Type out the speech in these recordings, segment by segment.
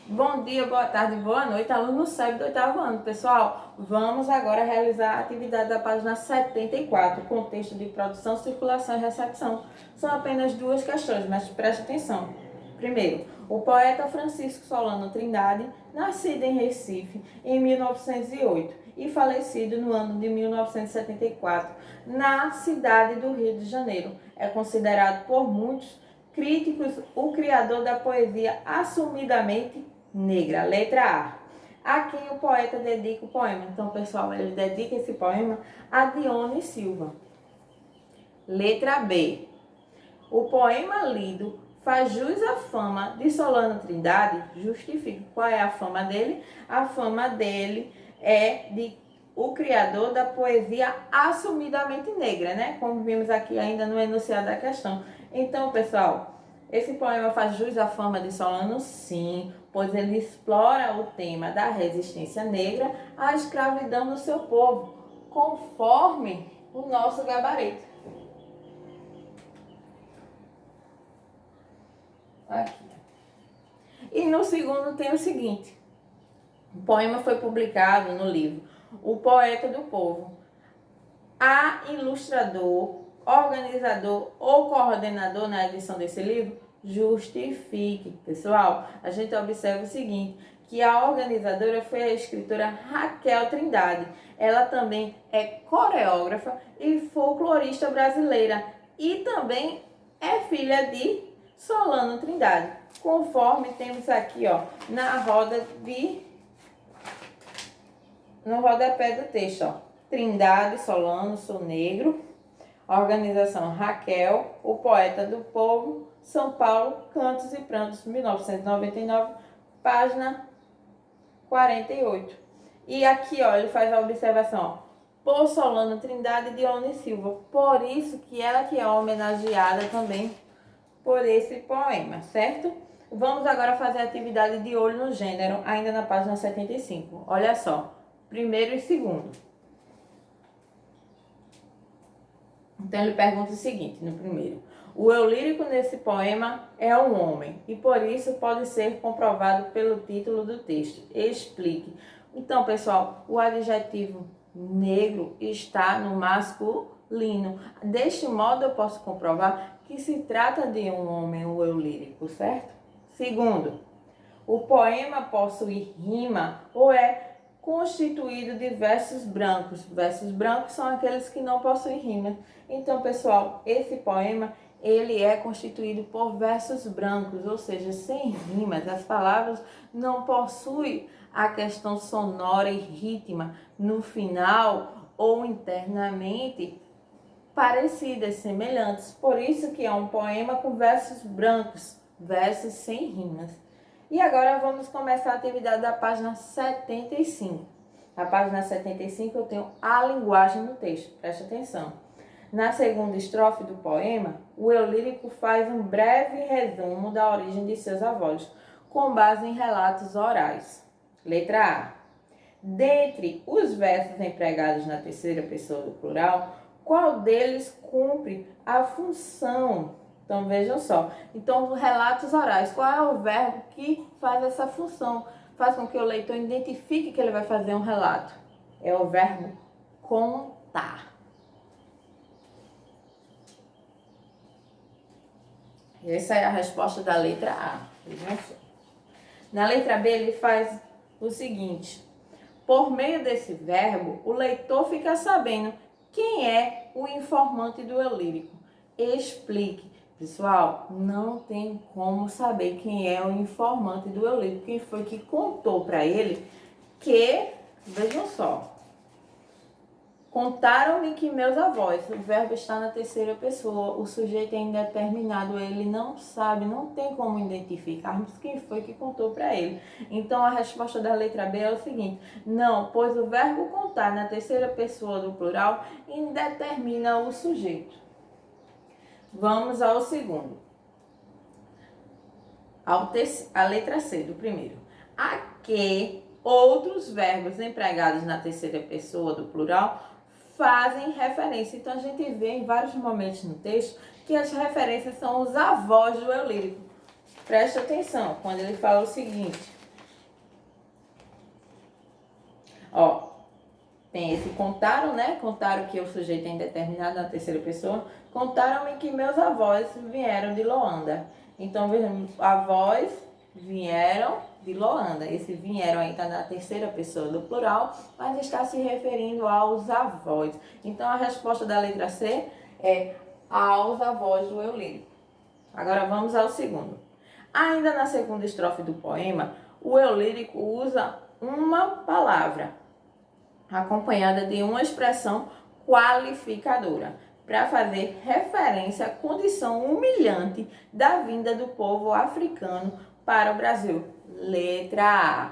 Bom dia, boa tarde, boa noite, aluno SEB do 8º ano. Pessoal, vamos agora realizar a atividade da página 74, contexto de produção, circulação e recepção. São apenas duas questões, mas preste atenção. Primeiro, o poeta Francisco Solano Trindade, nascido em Recife em 1908 e falecido no ano de 1974, na cidade do Rio de Janeiro, é considerado por muitos críticos o criador da poesia assumidamente negra. Letra A. A quem o poeta dedica o poema. Então, pessoal, ele dedica esse poema a Dione Silva. Letra B. O poema lido faz jus à fama de Solano Trindade. Justifica. Qual é a fama dele? A fama dele é de o criador da poesia assumidamente negra, né? Como vimos aqui ainda no enunciado da questão. Então, pessoal, esse poema faz jus à fama de Solano, sim, pois ele explora o tema da resistência negra à escravidão do seu povo, conforme o nosso gabarito. Aqui. E no segundo tem o seguinte: o poema foi publicado no livro O Poeta do Povo. Há ilustrador, organizador ou coordenador na edição desse livro? Justifique. Pessoal, a gente observa o seguinte, que a organizadora foi a escritora Raquel Trindade. Ela também é coreógrafa e folclorista brasileira e também é filha de Solano Trindade. Conforme temos aqui, ó, no rodapé do texto, ó. Trindade, Solano, sou negro. Organização Raquel, o poeta do povo, São Paulo, Cantos e Prantos, 1999, página 48. E aqui, ó, ele faz a observação, ó, por Solano Trindade e Dione Silva. Por isso que ela que é homenageada também por esse poema, certo? Vamos agora fazer a atividade de olho no gênero, ainda na página 75. Olha só, primeiro e segundo. Então ele pergunta o seguinte, no primeiro: o eu lírico nesse poema é um homem e por isso pode ser comprovado pelo título do texto. Explique. Então, pessoal, o adjetivo negro está no masculino. Deste modo eu posso comprovar que se trata de um homem, o eu lírico, certo? Segundo, o poema possui rima ou é constituído de versos brancos. Versos brancos são aqueles que não possuem rima. Então, pessoal, esse poema ele é constituído por versos brancos, ou seja, sem rimas. As palavras não possuem a questão sonora e rítmica no final ou internamente parecidas, semelhantes. Por isso que é um poema com versos brancos, versos sem rimas. E agora vamos começar a atividade da página 75. Na página 75 eu tenho a linguagem no texto, preste atenção. Na segunda estrofe do poema, o eu lírico faz um breve resumo da origem de seus avós, com base em relatos orais. Letra A. Dentre os versos empregados na terceira pessoa do plural, qual deles cumpre a função? Então, vejam só. Então, relatos orais. Qual é o verbo que faz essa função? Faz com que o leitor identifique que ele vai fazer um relato. É o verbo contar. Essa é a resposta da letra A. Vejam só. Na letra B, ele faz o seguinte. Por meio desse verbo, o leitor fica sabendo quem é o informante do eu lírico. Explique. Pessoal, não tem como saber quem é o informante do eu lírico. Quem foi que contou para ele que, vejam só, contaram-me que meus avós, o verbo está na terceira pessoa, o sujeito é indeterminado, ele não sabe, não tem como identificarmos quem foi que contou para ele. Então a resposta da letra B é o seguinte: não, pois o verbo contar na terceira pessoa do plural indetermina o sujeito. Vamos ao segundo. A letra C do primeiro. A que outros verbos empregados na terceira pessoa do plural fazem referência. Então, a gente vê em vários momentos no texto que as referências são os avós do eu lírico. Preste atenção quando ele fala o seguinte: Ó, tem esse contaram, né? Contaram que o sujeito é indeterminado na terceira pessoa. Contaram-me que meus avós vieram de Loanda. Então, vejam, avós vieram de Loanda. Esse vieram aí está na terceira pessoa do plural, mas está se referindo aos avós. Então, a resposta da letra C é aos avós do eu lírico. Agora vamos ao segundo. Ainda na segunda estrofe do poema, o eu lírico usa uma palavra acompanhada de uma expressão qualificadora para fazer referência à condição humilhante da vinda do povo africano para o Brasil. Letra A.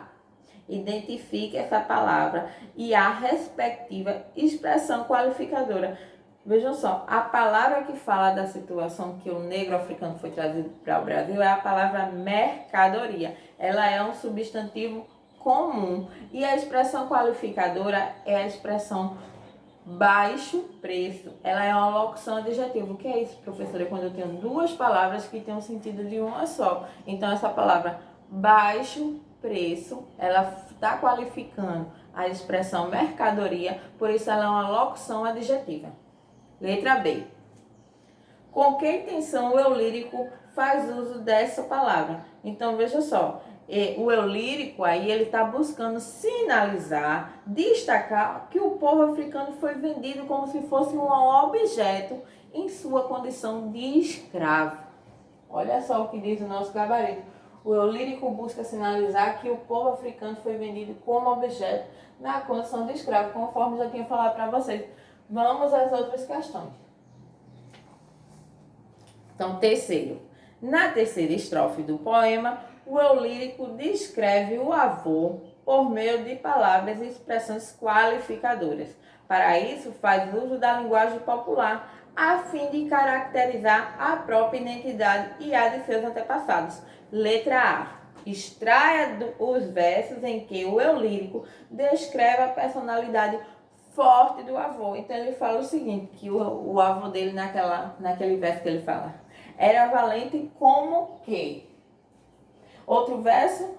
Identifique essa palavra e a respectiva expressão qualificadora. Vejam só, a palavra que fala da situação que o negro africano foi trazido para o Brasil é a palavra mercadoria. Ela é um substantivo comum. E a expressão qualificadora é a expressão baixo preço. Ela é uma locução adjetiva. O que é isso, professora? É quando eu tenho duas palavras que têm o sentido de uma só. Então, essa palavra baixo preço, ela está qualificando a expressão mercadoria, por isso ela é uma locução adjetiva. Letra B. Com que intenção o eu lírico faz uso dessa palavra? Então, veja só. O eu lírico aí, ele está buscando sinalizar, destacar que o povo africano foi vendido como se fosse um objeto em sua condição de escravo. Olha só o que diz o nosso gabarito. O eu lírico busca sinalizar que o povo africano foi vendido como objeto na condição de escravo, conforme já tinha falado para vocês. Vamos às outras questões. Então, terceiro. Na terceira estrofe do poema, o eu lírico descreve o avô por meio de palavras e expressões qualificadoras. Para isso, faz uso da linguagem popular, a fim de caracterizar a própria identidade e a de seus antepassados. Letra A. Extraia os versos em que o eu lírico descreve a personalidade forte do avô. Então, ele fala o seguinte, que o avô dele, naquele verso que ele fala, era valente como que? Outro verso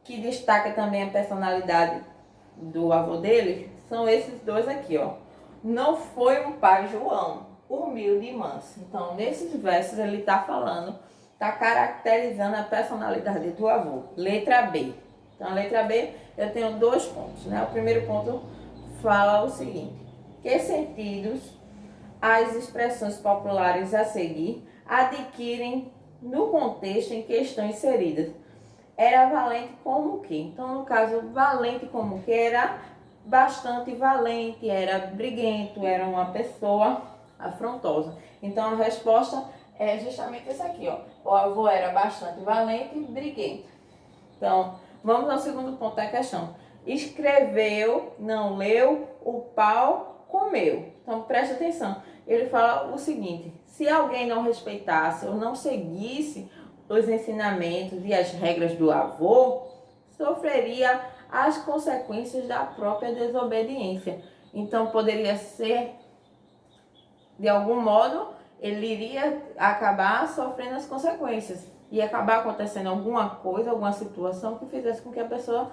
que destaca também a personalidade do avô dele são esses dois aqui, ó. Não foi um pai João, humilde e manso. Então, nesses versos ele está falando, está caracterizando a personalidade do avô. Letra B. Então, a letra B, eu tenho 2 pontos, né? O primeiro ponto fala o seguinte: que sentidos as expressões populares a seguir adquirem no contexto em que estão inseridas? Era valente como que? Então, no caso, valente como que era bastante valente, era briguento, era uma pessoa afrontosa. Então, a resposta é justamente essa aqui, ó. O avô era bastante valente e briguento. Então, vamos ao segundo ponto da questão. Escreveu, não leu, o pau comeu. Então, preste atenção. Ele fala o seguinte: se alguém não respeitasse ou não seguisse os ensinamentos e as regras do avô, sofreria as consequências da própria desobediência. Então, poderia ser, de algum modo, ele iria acabar sofrendo as consequências. Ia acabar acontecendo alguma coisa, alguma situação que fizesse com que a pessoa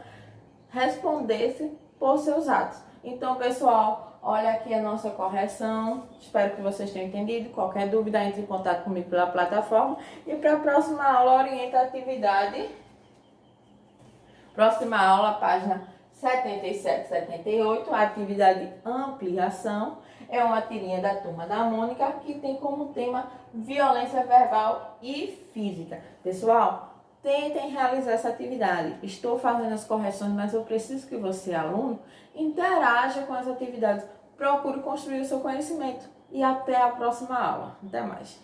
respondesse por seus atos. Então, pessoal, olha aqui a nossa correção. Espero que vocês tenham entendido. Qualquer dúvida, entre em contato comigo pela plataforma. E para a próxima aula, orienta a atividade. Próxima aula, página 77, 78, a atividade ampliação. É uma tirinha da turma da Mônica que tem como tema violência verbal e física. Pessoal, tentem realizar essa atividade. Estou fazendo as correções, mas eu preciso que você, aluno, interaja com as atividades. Procure construir o seu conhecimento. E até a próxima aula. Até mais.